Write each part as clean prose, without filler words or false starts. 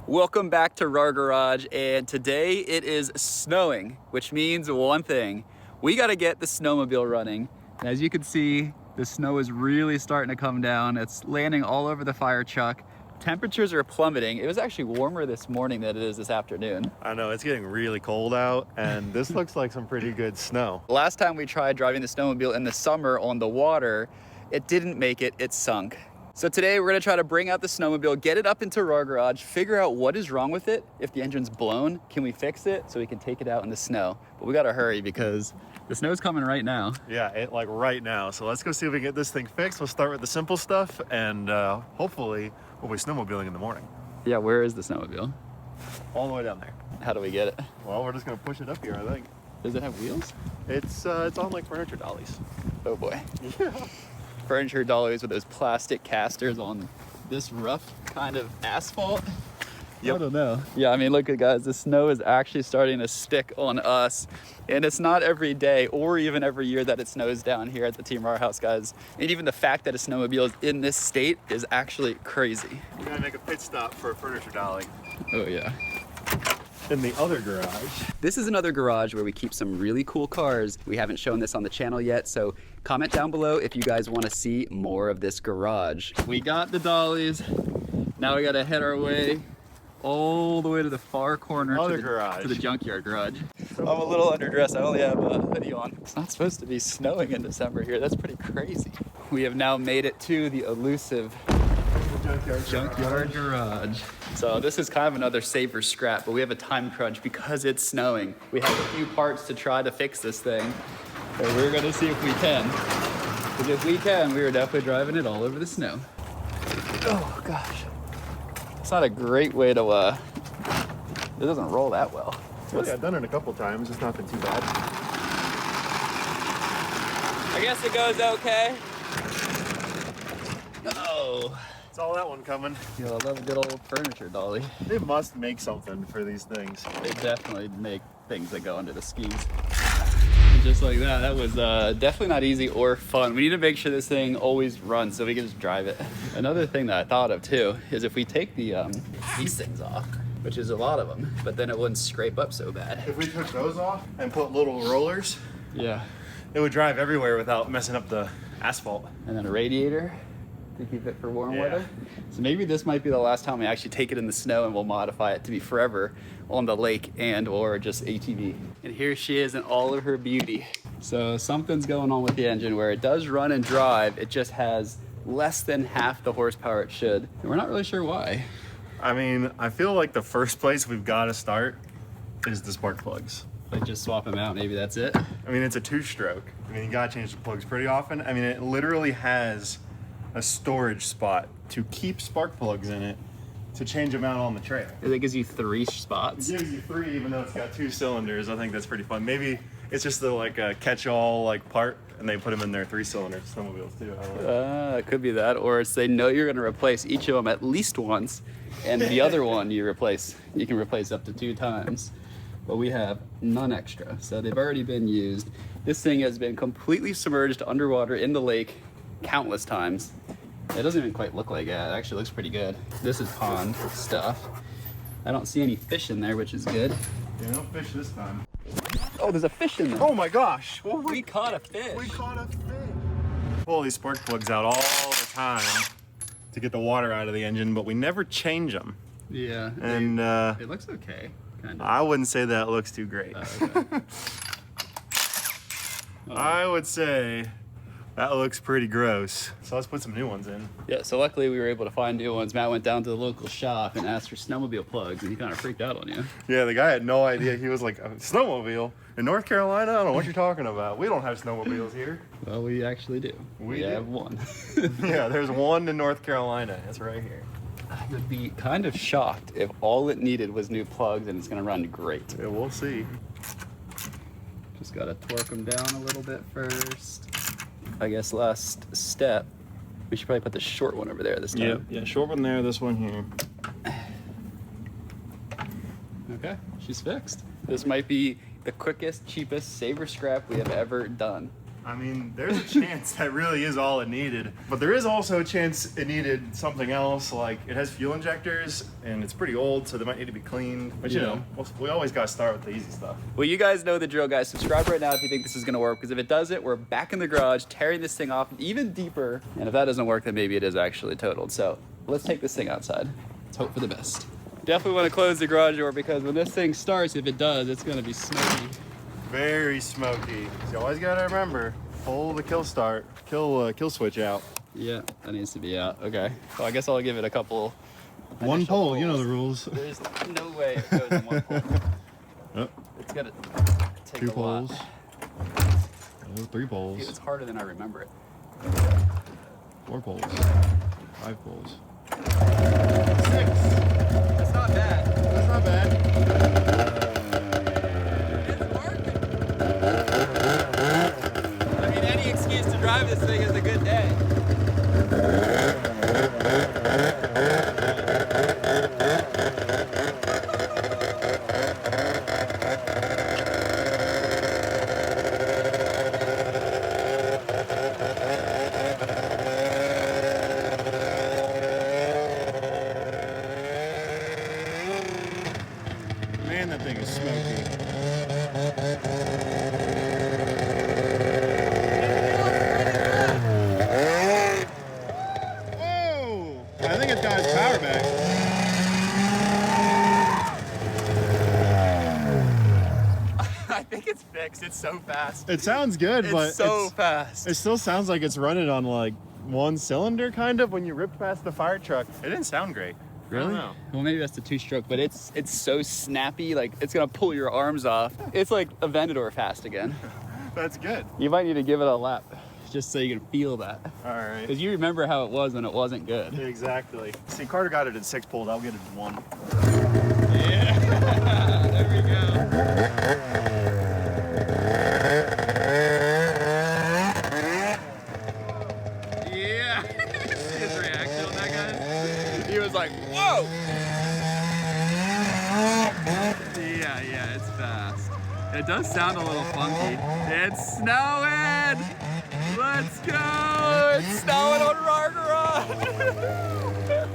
Welcome back to RAR Garage, and today it is snowing, which means one thing. We gotta get the snowmobile running. And as you can see, the snow is really starting to come down. It's landing all over the fire truck. Temperatures are plummeting. It was actually warmer this morning than it is this afternoon. I know, it's getting really cold out, and this looks like some pretty good snow. Last time we tried driving the snowmobile in the summer on the water, it didn't make it, it sunk. So today we're gonna try to bring out the snowmobile, get it up into RAR Garage, figure out what is wrong with it. If the engine's blown, can we fix it so we can take it out in the snow? But we gotta hurry because the snow's coming right now. Yeah, like right now. So let's go see if we can get this thing fixed. We'll start with the simple stuff, and hopefully we'll be snowmobiling in the morning. Yeah, where is the snowmobile? All the way down there. How do we get it? Well, we're just gonna push it up here, I think. Does it have wheels? It's on like furniture dollies. Oh boy. Yeah. Furniture dollies with those plastic casters on this rough kind of asphalt. Yep. I don't know. Yeah, I mean, look at guys, the snow is actually starting to stick on us, and it's not every day or even every year that it snows down here at the Team RAR house, guys. And even the fact that a snowmobile is in this state is actually crazy. We're gonna make a pit stop for a furniture dolly. Oh yeah. In the other garage. This is another garage where we keep some really cool cars. We haven't shown this on the channel yet, so comment down below if you guys want to see more of this garage. We got the dollies. Now we gotta head our way all the way to the far corner to the junkyard garage. I'm a little underdressed. I only have a hoodie on. It's not supposed to be snowing in December here. That's pretty crazy. We have now made it to the elusive junkyard garage. So this is kind of another saver scrap, but we have a time crunch because it's snowing. We have a few parts to try to fix this thing, and we're gonna see if we can. Because if we can, we are definitely driving it all over the snow. Oh gosh. It's not a great way to, it doesn't roll that well. Yeah, I've done it a couple times. It's not been too bad. I guess it goes okay. Oh. Saw that one coming. You know, I love a good old furniture dolly. They must make something for these things. They definitely make things that go under the skis. Just like that. That was definitely not easy or fun. We need to make sure this thing always runs so we can just drive it. Another thing that I thought of too is if we take the these things off, which is a lot of them, but then it wouldn't scrape up so bad. If we took those off and put little rollers, yeah, it would drive everywhere without messing up the asphalt. And then a radiator to keep it for warm weather. So maybe this might be the last time we actually take it in the snow, and we'll modify it to be forever on the lake and or just ATV. And here she is in all of her beauty. So something's going on with the engine where it does run and drive, it just has less than half the horsepower it should. And we're not really sure why. I mean, I feel like the first place we've got to start is the spark plugs. Like just swap them out, maybe that's it. I mean, it's a two-stroke. I mean, you gotta change the plugs pretty often. I mean, it literally has a storage spot to keep spark plugs in it to change them out on the trail. It gives you 3 spots. It gives you 3 even though it's got 2 cylinders. I think that's pretty fun. Maybe it's just the like a catch-all like part, and they put them in their 3-cylinder snowmobiles too. I don't know. It could be that, or it's they know you're gonna replace each of them at least once, and the other one you can replace up to 2 times. But we have none extra, so they've already been used. This thing has been completely submerged underwater in the lake countless times. It doesn't even quite look like it. It actually looks pretty good. This is pond stuff. I don't see any fish in there, which is good. Yeah, no fish this time. Oh, there's a fish in there. Oh my gosh! Well, we caught a fish. We caught a fish. Pull these spark plugs out all the time to get the water out of the engine, but we never change them. Yeah. And it looks okay, kind of. I wouldn't say that looks too great. Okay. I would say that looks pretty gross. So let's put some new ones in. Yeah, so luckily we were able to find new ones. Matt went down to the local shop and asked for snowmobile plugs, and he kind of freaked out on you. Yeah, the guy had no idea. He was like, a snowmobile? In North Carolina? I don't know what you're talking about. We don't have snowmobiles here. Well, we actually do. We have one. Yeah, there's one in North Carolina. It's right here. I would be kind of shocked if all it needed was new plugs and it's gonna run great. Yeah, we'll see. Just gotta torque them down a little bit first. I guess last step, we should probably put the short one over there this time. Yeah, short one there, this one here. Okay, she's fixed. This might be the quickest, cheapest saver scrap we have ever done. I mean, there's a chance that really is all it needed. But there is also a chance it needed something else, like it has fuel injectors and it's pretty old, so they might need to be cleaned. But you know, we always gotta start with the easy stuff. Well, you guys know the drill, guys. Subscribe right now if you think this is gonna work, because if it doesn't, we're back in the garage, tearing this thing off even deeper. And if that doesn't work, then maybe it is actually totaled. So let's take this thing outside. Let's hope for the best. Definitely want to close the garage door, because when this thing starts, if it does, it's gonna be smoky. Very smoky. So you always gotta remember, pull the kill switch out. Yeah, that needs to be out. Okay. Well, I guess I'll give it a couple. One pull, pulls. you know the rules. There's no way it goes in one pull. Oh. It's gonna take 2 a lot. pulls. Oh, 3 pulls. Dude, it's harder than I remember it. 4 pulls. 5 pulls. 6. That's not bad. That's not bad. It's working. I mean, any excuse to drive this thing is a good day. Man, that thing is smoky. Whoa! I think it's got its power back. I think it's fixed. It's so fast. It sounds good, but It's so fast. it still sounds like it's running on like 1 cylinder, kind of. When you ripped past the fire truck, it didn't sound great. Really? I don't know. Well, maybe that's the 2-stroke, but it's so snappy, like it's gonna pull your arms off. It's like a Aventador fast again. That's good. You might need to give it a lap, just so you can feel that. All right. Because you remember how it was when it wasn't good. Exactly. See, Carter got it at 6 pulls. I'll get it at 1. Yeah, there we go. Yeah, see his reaction on that, guys? He was like, whoa! Yeah, it's fast. It does sound a little funky. It's snowing! Let's go! It's snowing on RAR Garage!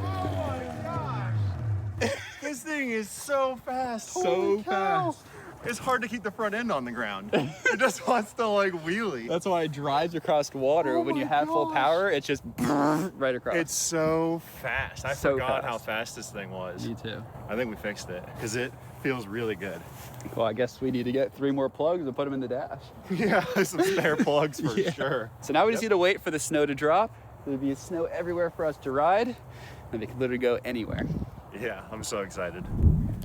Oh my gosh! This thing is so fast. So Holy cow. fast. It's hard to keep the front end on the ground. It just wants to like wheelie. That's why it drives across water. Oh when you my have full gosh. power, it's just right across. It's so fast. I So forgot fast. how fast this thing was. Me too. I think we fixed it because it feels really good. Well, I guess we need to get 3 more plugs and put them in the dash. Yeah, some spare plugs for Yeah. sure. So now we just need to wait for the snow to drop. There'll be snow everywhere for us to ride, and they can literally go anywhere. Yeah, I'm so excited.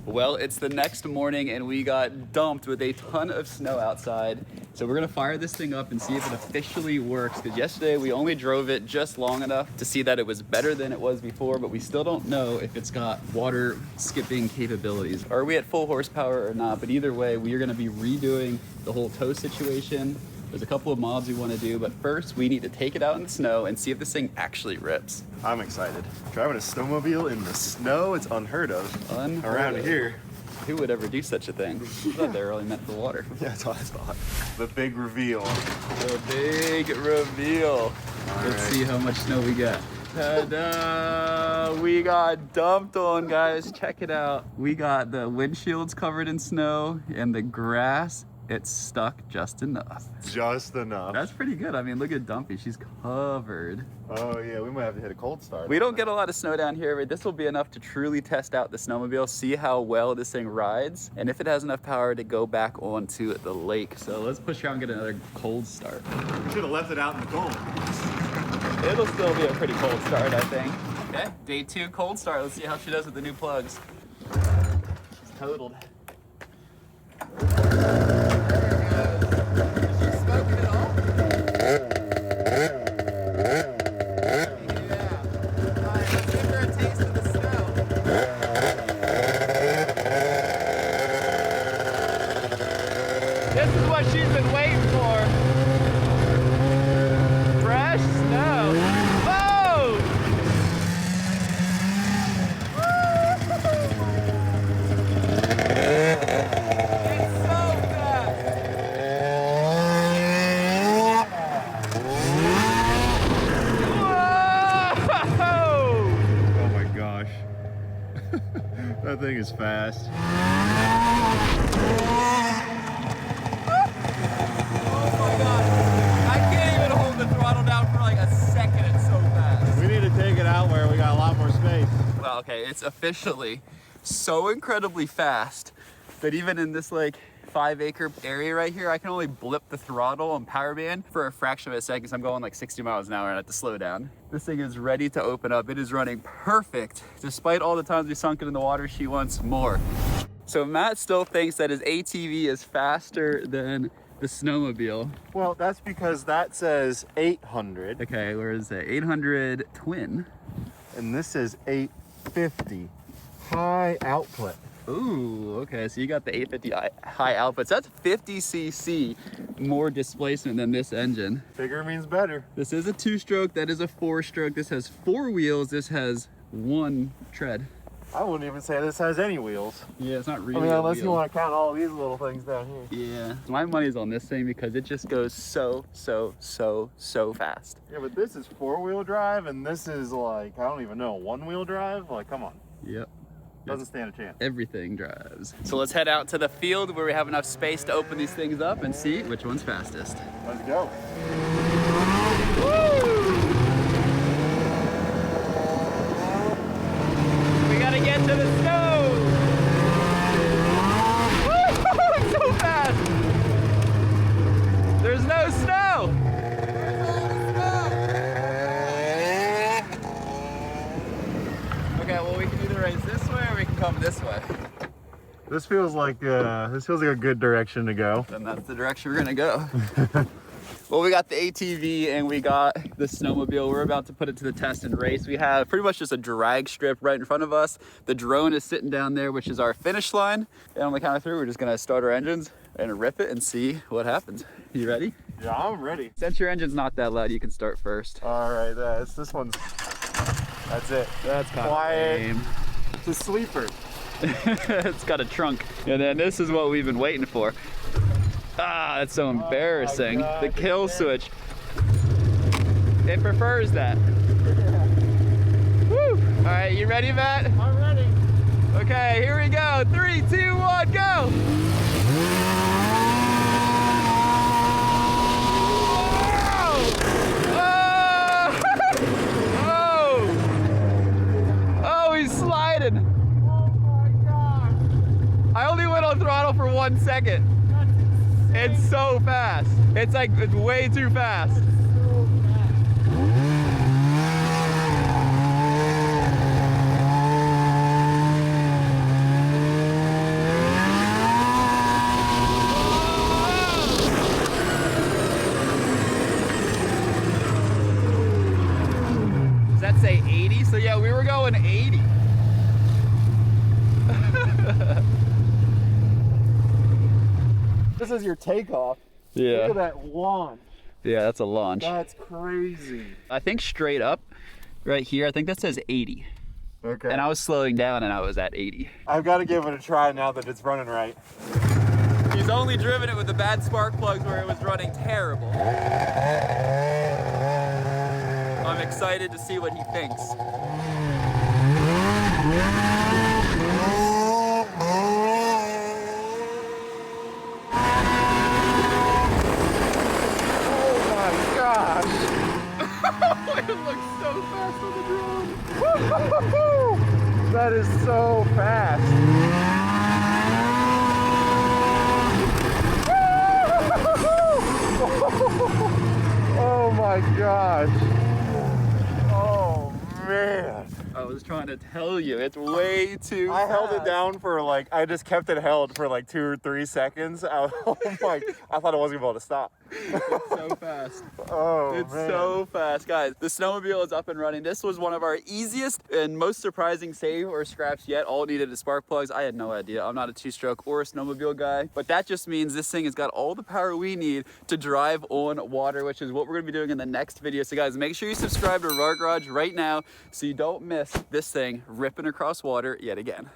Well, it's the next morning and we got dumped with a ton of snow outside. So we're gonna fire this thing up and see if it officially works, because yesterday we only drove it just long enough to see that it was better than it was before, but we still don't know if it's got water skipping capabilities. Are we at full horsepower or not? But either way, we are gonna be redoing the whole tow situation. There's a couple of mods we want to do, but first we need to take it out in the snow and see if this thing actually rips. I'm excited. Driving a snowmobile in the snow, it's unheard of around here. Who would ever do such a thing? I thought they were only meant for water. Yeah, that's what I thought. The big reveal. The big reveal. Let's see how much snow we got. Ta-da! We got dumped on, guys. Check it out. We got the windshields covered in snow and the grass. It's stuck just enough. Just enough. That's pretty good. I mean, look at Dumpy. She's covered. Oh yeah, we might have to hit a cold start. We don't get a lot of snow down here, but this will be enough to truly test out the snowmobile, see how well this thing rides, and if it has enough power to go back onto the lake. So let's push around and get another cold start. Should have left it out in the cold. It'll still be a pretty cold start, I think. Okay, day 2 cold start. Let's see how she does with the new plugs. She's totaled. She's smoking it all? This is what she's been waiting for. Fresh snow. Whoa! It's so fast. is fast. Oh my god. I can't even hold the throttle down for like a second. It's so fast. We need to take it out where we got a lot more space. Well, okay, it's officially so incredibly fast that even in this like 5-acre area right here, I can only blip the throttle on power band for a fraction of a second. So I'm going like 60 miles an hour and I have to slow down. This thing is ready to open up. It is running perfect. Despite all the times we sunk it in the water, she wants more. So Matt still thinks that his ATV is faster than the Snowmobile. Well, that's because that says 800. Okay, where is it? 800 twin. And this is 850 high output. Ooh, okay, so you got the 850 high output. So that's 50 cc more displacement than this engine. Bigger means better. This is a 2-stroke, that is a 4-stroke. This has 4 wheels, this has 1 tread. I wouldn't even say this has any wheels. Yeah, it's not really I mean, unless wheel. you want to count all these little things down here. Yeah, my money's on this thing because it just goes so fast. Yeah, but this is 4-wheel drive, and this is like, I don't even know, 1-wheel drive? Like, come on. Yep. Doesn't stand a chance. Everything drives. So let's head out to the field where we have enough space to open these things up and see which one's fastest. Let's go. Woo! We gotta get to the snow! Woo! It's so fast! There's no snow! Okay, well we can either race this way or we can come this way. This feels like a good direction to go. Then that's the direction we're gonna go. Well, we got the ATV and we got the Snowmobile. We're about to put it to the test and race. We have pretty much just a drag strip right in front of us. The drone is sitting down there, which is our finish line. And on the count of 3, we're just gonna start our engines and rip it and see what happens. You ready? Yeah, I'm ready. Since your engine's not that loud, you can start first. All right, this one's, that's it. That's kind quiet. of lame. It's a sleeper. It's got a trunk. And then this is what we've been waiting for. Ah, that's so embarrassing. God, the kill switch. It prefers that. Yeah. Woo! All right, you ready, Matt? I'm ready. Okay, here we go. 3, 2, 1, go! Sliding. Oh my gosh. I only went on throttle for 1 second. That's insane. It's so fast. It's like, it's way too fast. So Does that say 80? So yeah, we were going 80. This is your takeoff. Yeah. Look at that launch. Yeah, that's a launch. That's crazy. I think straight up, right here, I think that says 80. Okay. And I was slowing down and I was at 80. I've got to give it a try now that it's running right. He's only driven it with the bad spark plugs where it was running terrible. I'm excited to see what he thinks. It looks so fast on the drone. That is so fast. Oh my gosh. Oh man. I was trying to tell you, it's way too I held it fast. down for like, I just kept it held for like 2 or 3 seconds. I thought it wasn't able to stop. It's so fast. Oh, It's man. so fast, guys. The Snowmobile is up and running. This was one of our easiest and most surprising save or scraps yet. All it needed is spark plugs. I had no idea. I'm not a 2-stroke or a Snowmobile guy, but that just means this thing has got all the power we need to drive on water, which is what we're gonna be doing in the next video. So guys, make sure you subscribe to RAR Garage right now so you don't miss this thing ripping across water yet again.